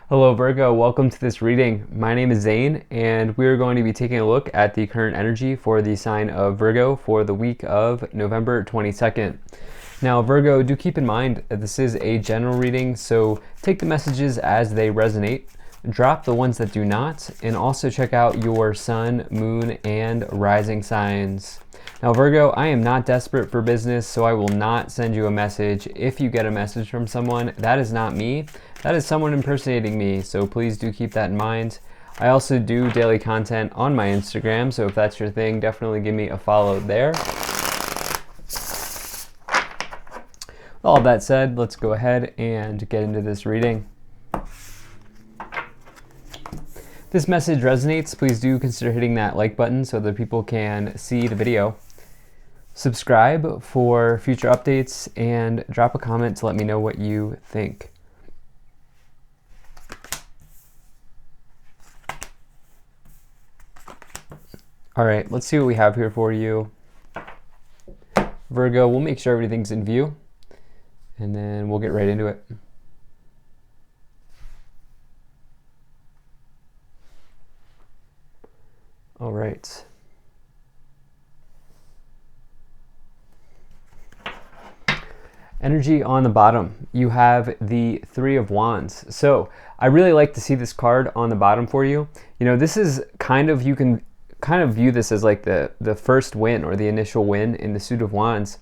Hello Virgo, welcome to this reading. My name is Zane and we're going to be taking a look at the current energy for the sign of Virgo for the week of November 22nd. Now Virgo, do keep in mind that this is a general reading, so take the messages as they resonate, drop the ones that do not, and also check out your sun, moon, and rising signs. Now Virgo, I am not desperate for business, so I will not send you a message. If you get a message from someone, that is not me. That is someone impersonating me, so please do keep that in mind. I also do daily content on my Instagram, so if that's your thing, definitely give me a follow there. With all that said, let's go ahead and get into this reading. If this message resonates, please do consider hitting that like button so that people can see the video. Subscribe for future updates and drop a comment to let me know what you think. All right, let's see what we have here for you. Virgo, we'll make sure everything's in view and then we'll get right into it. All right. Energy on the bottom, you have the Three of Wands. So I really like to see this card on the bottom for you. You know, this is kind of, you can kind of view this as like the first win or the initial win in the suit of wands,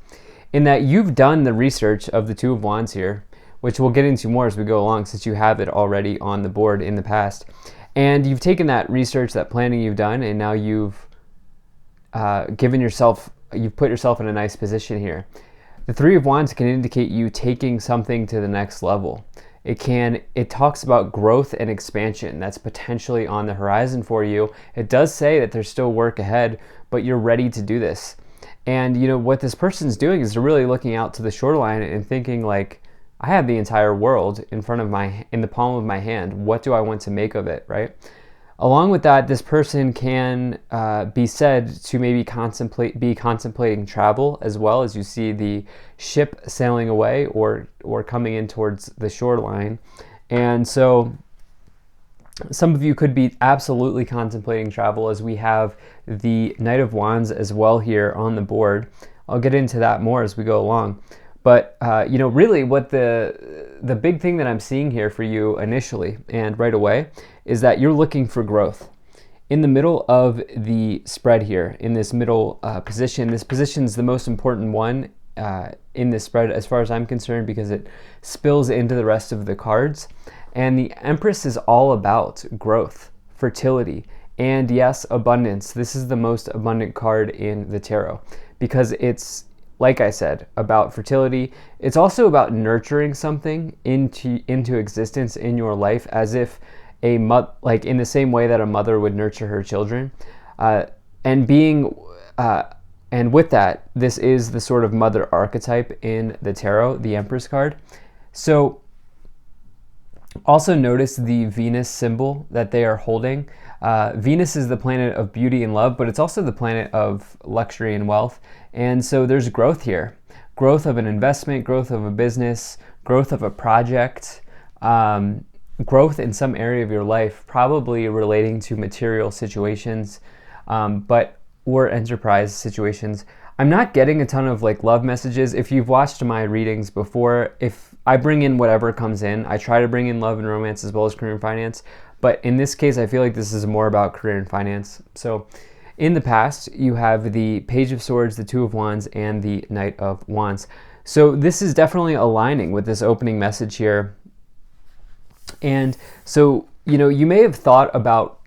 in that you've done the research of the Two of Wands here, which we'll get into more as we go along since you have it already on the board in the past. And you've taken that research, that planning you've done, and now you've you've put yourself in a nice position here. The Three of Wands can indicate you taking something to the next level. It talks about growth and expansion that's potentially on the horizon for you. It does say that there's still work ahead, but you're ready to do this. And you know what this person's doing is they're really looking out to the shoreline and thinking like, I have the entire world in the palm of my hand. What do I want to make of it, right? Along with that, this person can be said to maybe contemplating travel, as well as you see the ship sailing away or coming in towards the shoreline. And so some of you could be absolutely contemplating travel, as we have the Knight of Wands as well here on the board. I'll get into that more as we go along. But you know, really what the big thing that I'm seeing here for you initially and right away is that you're looking for growth. In the middle of the spread here, in this middle position, this position is the most important one in this spread as far as I'm concerned, because it spills into the rest of the cards. And the Empress is all about growth, fertility, and yes, abundance. This is the most abundant card in the tarot because it's, like I said, about fertility. It's also about nurturing something into existence in your life, as if like in the same way that a mother would nurture her children, and with that, this is the sort of mother archetype in the tarot, the Empress card. So also notice the Venus symbol that they are holding. Venus is the planet of beauty and love, but it's also the planet of luxury and wealth. And so there's growth here. Growth of an investment, growth of a business, growth of a project, growth in some area of your life, probably relating to material situations, or enterprise situations. I'm not getting a ton of like love messages. If you've watched my readings before, if I bring in whatever comes in, I try to bring in love and romance as well as career and finance. But in this case, I feel like this is more about career and finance. So in the past, you have the Page of Swords, the Two of Wands, and the Knight of Wands. So this is definitely aligning with this opening message here. And so, you know, you may have thought about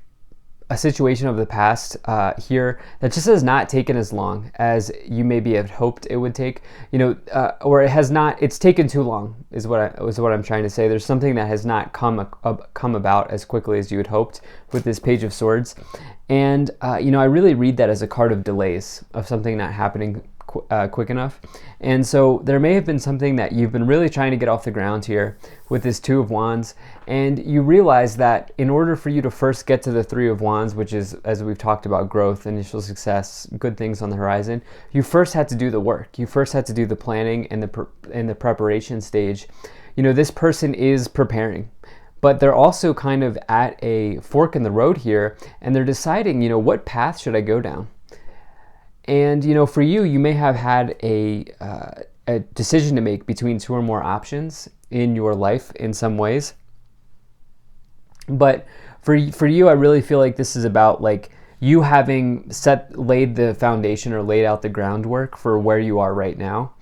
a situation of the past here that just has not taken as long as you maybe had hoped it would take, you know, or it has not, it's taken too long is what I'm trying to say. There's something that has not come about as quickly as you had hoped with this Page of Swords. And, you know, I really read that as a card of delays, of something not happening quick enough. And so there may have been something that you've been really trying to get off the ground here with this Two of Wands, and you realize that in order for you to first get to the Three of Wands, which is, as we've talked about, growth, initial success, good things on the horizon, you first had to do the work. You first had to do the planning and the preparation stage. You know, this person is preparing. but they're also kind of at a fork in the road here, and they're deciding, what path should I go down? And, for you, you may have had a decision to make between two or more options in your life in some ways. But for you, I really feel like this is about like you having laid the foundation or laid out the groundwork for where you are right now.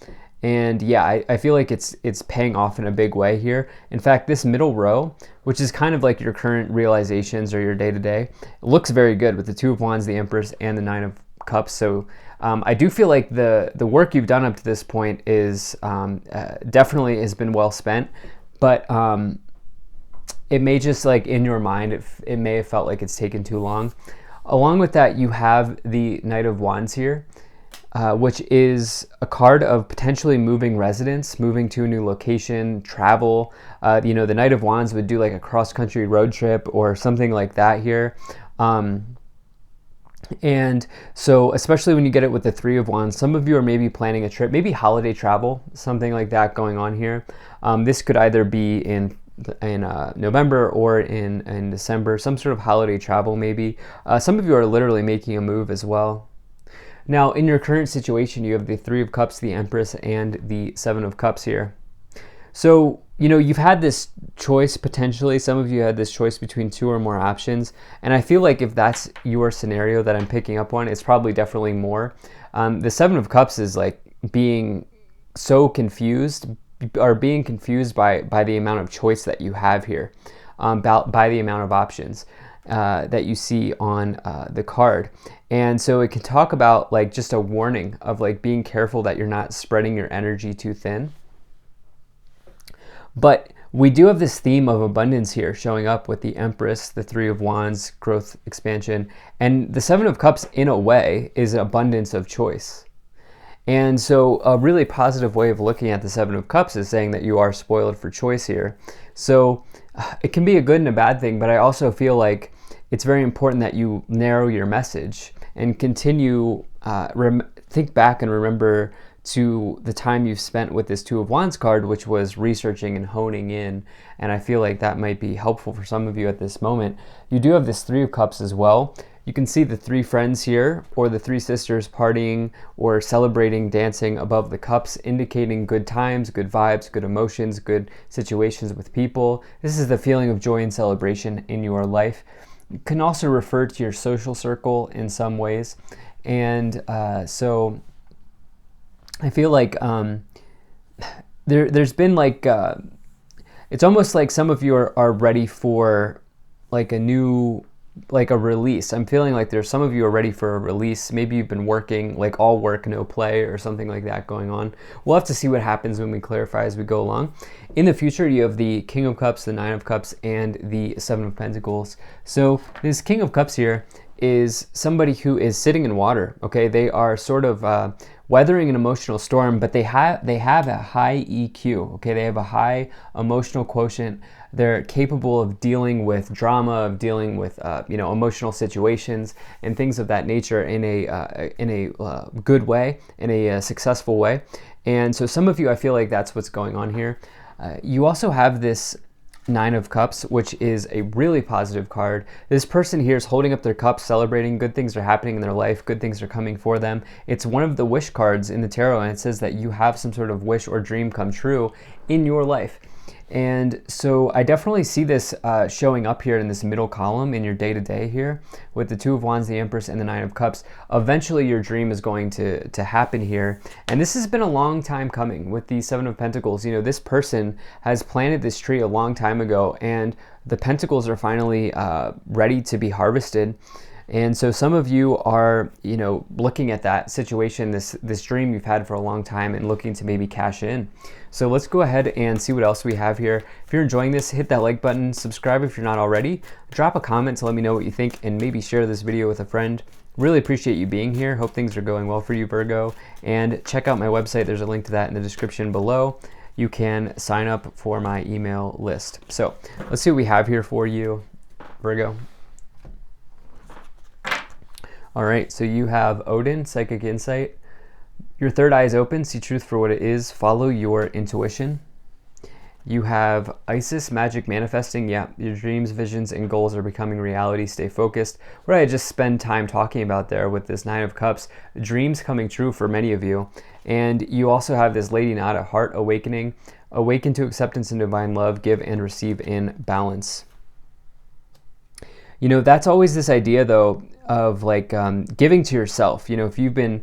And yeah, I feel like it's paying off in a big way here. In fact, this middle row, which is kind of like your current realizations or your day-to-day, looks very good with the Two of Wands, the Empress, and the Nine of Cups. So I do feel like the work you've done up to this point is definitely has been well spent, but it may just like in your mind, it may have felt like it's taken too long. Along with that, you have the Knight of Wands here, which is a card of potentially moving residence, moving to a new location, travel. The Knight of Wands would do like a cross-country road trip or something like that here. And so especially when you get it with the Three of Wands, some of you are maybe planning a trip, maybe holiday travel, something like that going on here. This could either be in November or in December, some sort of holiday travel maybe. Some of you are literally making a move as well. Now, in your current situation, you have the Three of Cups, the Empress, and the Seven of Cups here. So, you've had this choice potentially. Some of you had this choice between two or more options. And I feel like if that's your scenario that I'm picking up on, it's probably definitely more. The Seven of Cups is like being so confused or being confused by the amount of choice that you have here, by the amount of options that you see on the card. And so it can talk about like just a warning of like being careful that you're not spreading your energy too thin. But we do have this theme of abundance here showing up with the Empress, the Three of Wands, growth, expansion, and the Seven of Cups in a way is an abundance of choice. And so a really positive way of looking at the Seven of Cups is saying that you are spoiled for choice here. So it can be a good and a bad thing, but I also feel like it's very important that you narrow your message and continue, think back and remember to the time you've spent with this Two of Wands card, which was researching and honing in. And I feel like that might be helpful for some of you at this moment. You do have this Three of Cups as well. You can see the three friends here, or the three sisters partying or celebrating, dancing above the cups, indicating good times, good vibes, good emotions, good situations with people. This is the feeling of joy and celebration in your life. It can also refer to your social circle in some ways. And so I feel like there's been like, it's almost like some of you are ready for like a new, like a release. I'm feeling like there's some of you are ready for a release. Maybe you've been working like all work, no play or something like that going on. We'll have to see what happens when we clarify as we go along. In the future, you have the King of Cups, the Nine of Cups, and the Seven of Pentacles. So this King of Cups here is somebody who is sitting in water. Okay, they are sort of weathering an emotional storm, but they have a high EQ. Okay, they have a high emotional quotient. They're capable of dealing with drama, of dealing with emotional situations and things of that nature in a good way, in a successful way. And so some of you, I feel like that's what's going on here. You also have this Nine of Cups, which is a really positive card. This person here is holding up their cups, celebrating good things are happening in their life, good things are coming for them. It's one of the wish cards in the tarot, and it says that you have some sort of wish or dream come true in your life. And so I definitely see this showing up here in this middle column in your day-to-day here with the Two of Wands, the Empress, and the Nine of Cups. Eventually your dream is going to happen here. And this has been a long time coming with the Seven of Pentacles. You know, this person has planted this tree a long time ago, and the pentacles are finally ready to be harvested. And so some of you are, looking at that situation, this dream you've had for a long time and looking to maybe cash in. So let's go ahead and see what else we have here. If you're enjoying this, hit that like button, subscribe if you're not already, drop a comment to let me know what you think, and maybe share this video with a friend. Really appreciate you being here. Hope things are going well for you, Virgo. And check out my website. There's a link to that in the description below. You can sign up for my email list. So let's see what we have here for you, Virgo. All right, so you have Odin, Psychic Insight. Your third eye is open, see truth for what it is, follow your intuition. You have Isis, magic manifesting. Yeah, your dreams, visions, and goals are becoming reality. Stay focused. What I just spend time talking about there with this Nine of Cups, dreams coming true for many of you. And you also have this Lady Nada, heart awakening. Awaken to acceptance and divine love. Give and receive in balance. You know, that's always this idea, though, of like giving to yourself. You know, if you've been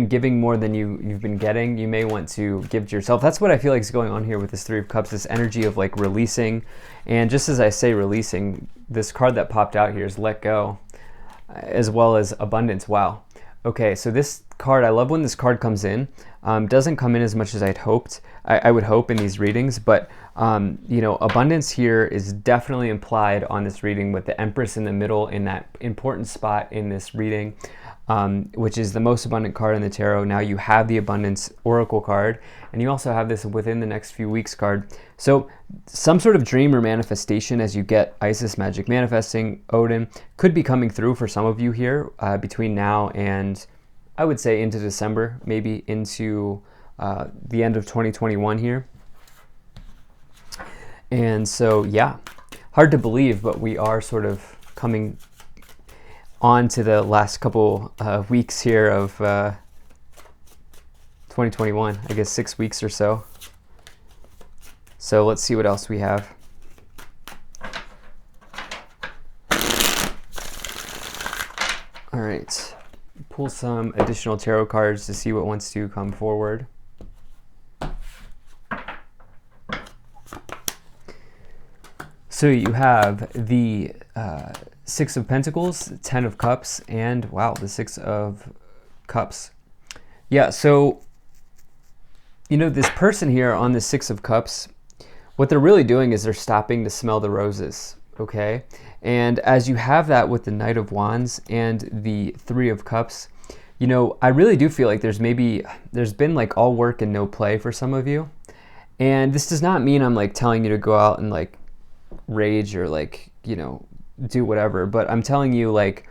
giving more than you've been getting, you may want to give to yourself. That's what I feel like is going on here with this Three of Cups, this energy of like releasing. And just as I say releasing, this card that popped out here is let go, as well as abundance. Wow. Okay, so this card, I love when this card comes in. Doesn't come in as much as I'd hoped. I would hope in these readings, but you know, abundance here is definitely implied on this reading with the Empress in the middle in that important spot in this reading. Which is the most abundant card in the tarot. Now you have the abundance oracle card, and you also have this within the next few weeks card. So some sort of dream or manifestation as you get Isis, magic manifesting, Odin, could be coming through for some of you here between now and I would say into December, maybe into the end of 2021 here. And so, yeah, hard to believe, but we are sort of coming on to the last couple weeks here of 2021, I guess 6 weeks or so. So let's see what else we have. All right, pull some additional tarot cards to see what wants to come forward. So you have the Six of Pentacles, 10 of Cups, and wow, the Six of Cups. Yeah, so, you know, this person here on the Six of Cups, what they're really doing is they're stopping to smell the roses, okay? And as you have that with the Knight of Wands and the Three of Cups, you know, I really do feel like there's been like all work and no play for some of you. And this does not mean I'm like telling you to go out and like rage or like, you know, do whatever, but I'm telling you, like,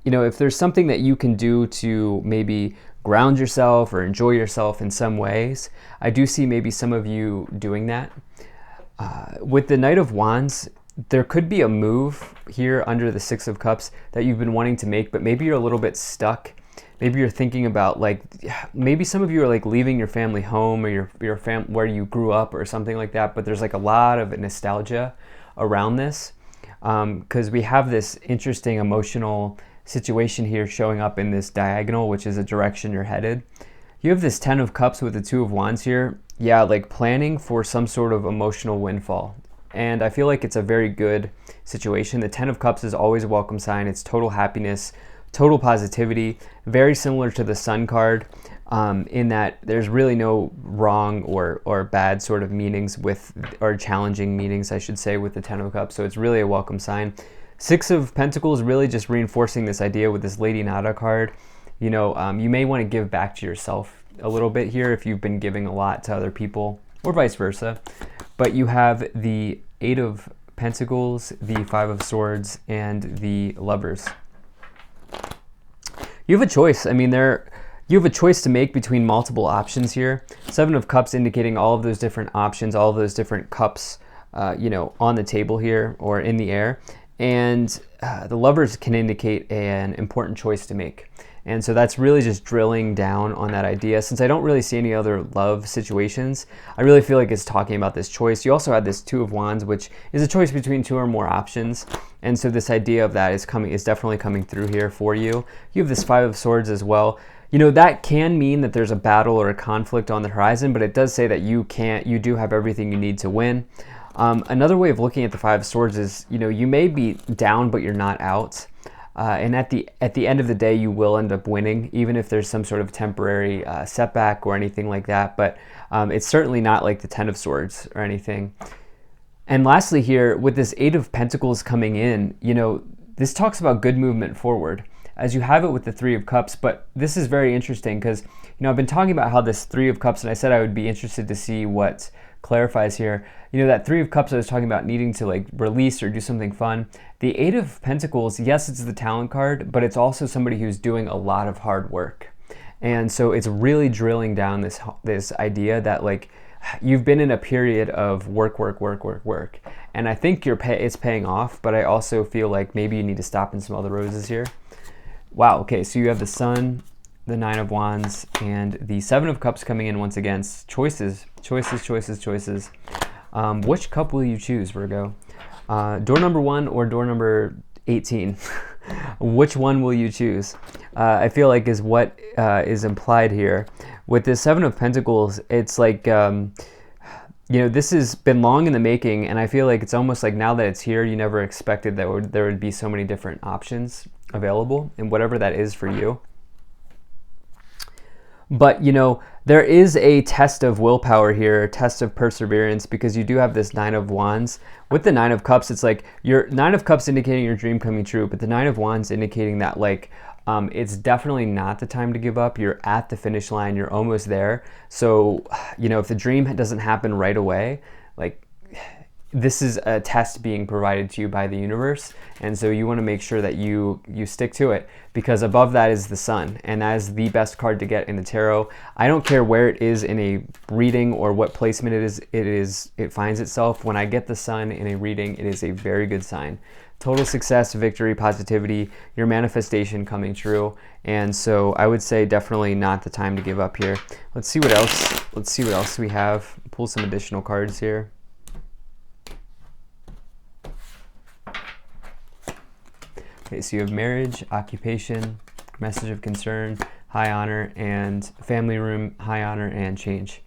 you know, if there's something that you can do to maybe ground yourself or enjoy yourself in some ways, I do see maybe some of you doing that. With the Knight of Wands, there could be a move here under the Six of Cups that you've been wanting to make, but maybe you're a little bit stuck. Maybe you're thinking about like, maybe some of you are like leaving your family home or your where you grew up or something like that, but there's like a lot of nostalgia around this. Because we have this interesting emotional situation here showing up in this diagonal, which is a direction you're headed. You have this 10 of Cups with the 2 of Wands here. Yeah, like planning for some sort of emotional windfall. And I feel like it's a very good situation. The 10 of Cups is always a welcome sign. It's total happiness, total positivity, very similar to the Sun card. In that there's really no wrong or bad sort of meanings or challenging meanings, I should say, with the 10 of Cups. So it's really a welcome sign. Six of Pentacles really just reinforcing this idea with this Lady Nada card. You know, you may want to give back to yourself a little bit here if you've been giving a lot to other people, or vice versa. But you have the 8 of Pentacles, the 5 of Swords, and the Lovers. You have a choice. I mean, you have a choice to make between multiple options here. 7 of Cups indicating all of those different options, all of those different cups, you know, on the table here or in the air. And the Lovers can indicate an important choice to make. And so that's really just drilling down on that idea. Since I don't really see any other love situations, I really feel like it's talking about this choice. You also have this 2 of Wands, which is a choice between 2 or more options. And so this idea of that is definitely coming through here for you. You have this 5 of Swords as well. You know, that can mean that there's a battle or a conflict on the horizon, but it does say that you do have everything you need to win. Another way of looking at the 5 of Swords is, you know, you may be down, but you're not out. And at the end of the day, you will end up winning, even if there's some sort of temporary setback or anything like that. But it's certainly not like the 10 of Swords or anything. And lastly here, with this 8 of Pentacles coming in, you know, this talks about good movement forward, as you have it with the 3 of Cups. But this is very interesting because, you know, I've been talking about how this 3 of Cups, and I said I would be interested to see what clarifies here. You know, that 3 of Cups I was talking about needing to like release or do something fun. The 8 of Pentacles, yes, it's the talent card, but it's also somebody who's doing a lot of hard work. And so it's really drilling down this idea that, like, you've been in a period of work, and I think it's paying off, but I also feel like maybe you need to stop and smell the roses here. Wow, okay, so you have the Sun, the Nine of Wands, and the Seven of Cups coming in once again. Choices. Which cup will you choose, Virgo? Door number 1 or door number 18? Which one will you choose? I feel like is what is implied here. With the Seven of Pentacles, it's like, this has been long in the making, and I feel like it's almost like now that it's here, you never expected that there would be so many different options available, and whatever that is for you. But, there is a test of willpower here, a test of perseverance, because you do have this Nine of Wands. With the Nine of Cups, it's like your Nine of Cups indicating your dream coming true, but the Nine of Wands indicating that, like, it's definitely not the time to give up. You're at the finish line. You're almost there. So, if the dream doesn't happen right away, like, this is a test being provided to you by the universe, and so you want to make sure that you stick to it, because above that is the Sun, and that is the best card to get in the tarot. I don't care where it is in a reading or what placement it finds itself. When I get the Sun in a reading, it is a very good sign. Total success, victory, positivity, your manifestation coming true. And so I would say definitely not the time to give up here. Let's see what else we have. Pull some additional cards here. Okay, so you have marriage, occupation, message of concern, high honor, and family room, high honor, and change.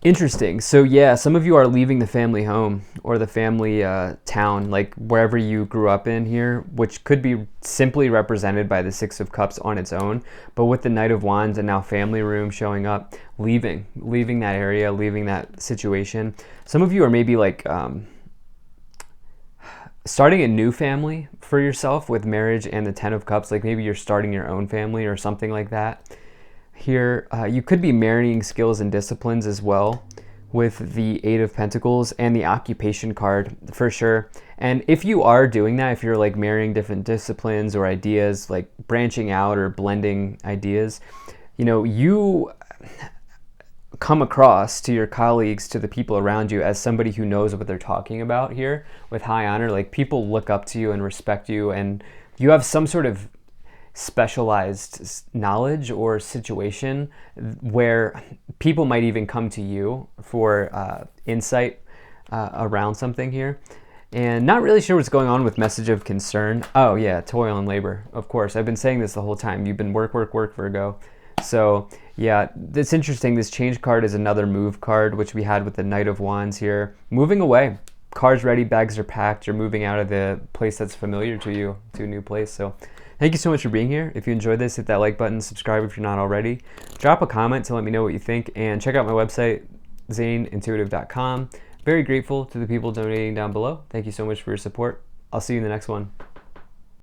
Interesting. So yeah, some of you are leaving the family home or the family town, like wherever you grew up in here, which could be simply represented by the Six of Cups on its own. But with the Knight of Wands and now family room showing up, leaving that area, leaving that situation. Some of you are maybe like starting a new family for yourself with marriage and the Ten of Cups. Like maybe you're starting your own family or something like that. Here, you could be marrying skills and disciplines as well with the Eight of Pentacles and the occupation card for sure. And if you are doing that, if you're like marrying different disciplines or ideas, like branching out or blending ideas, you come across to your colleagues, to the people around you, as somebody who knows what they're talking about here with high honor. Like people look up to you and respect you, and you have some sort of specialized knowledge or situation where people might even come to you for insight around something here. And not really sure what's going on with message of concern. Oh yeah, toil and labor. Of course, I've been saying this the whole time. You've been work, Virgo. So yeah, it's interesting. This change card is another move card, which we had with the Knight of Wands here. Moving away. Car's ready, bags are packed. You're moving out of the place that's familiar to you to a new place. So thank you so much for being here. If you enjoyed this, hit that like button, subscribe if you're not already. Drop a comment to let me know what you think, and check out my website, zaneintuitive.com. Very grateful to the people donating down below. Thank you so much for your support. I'll see you in the next one.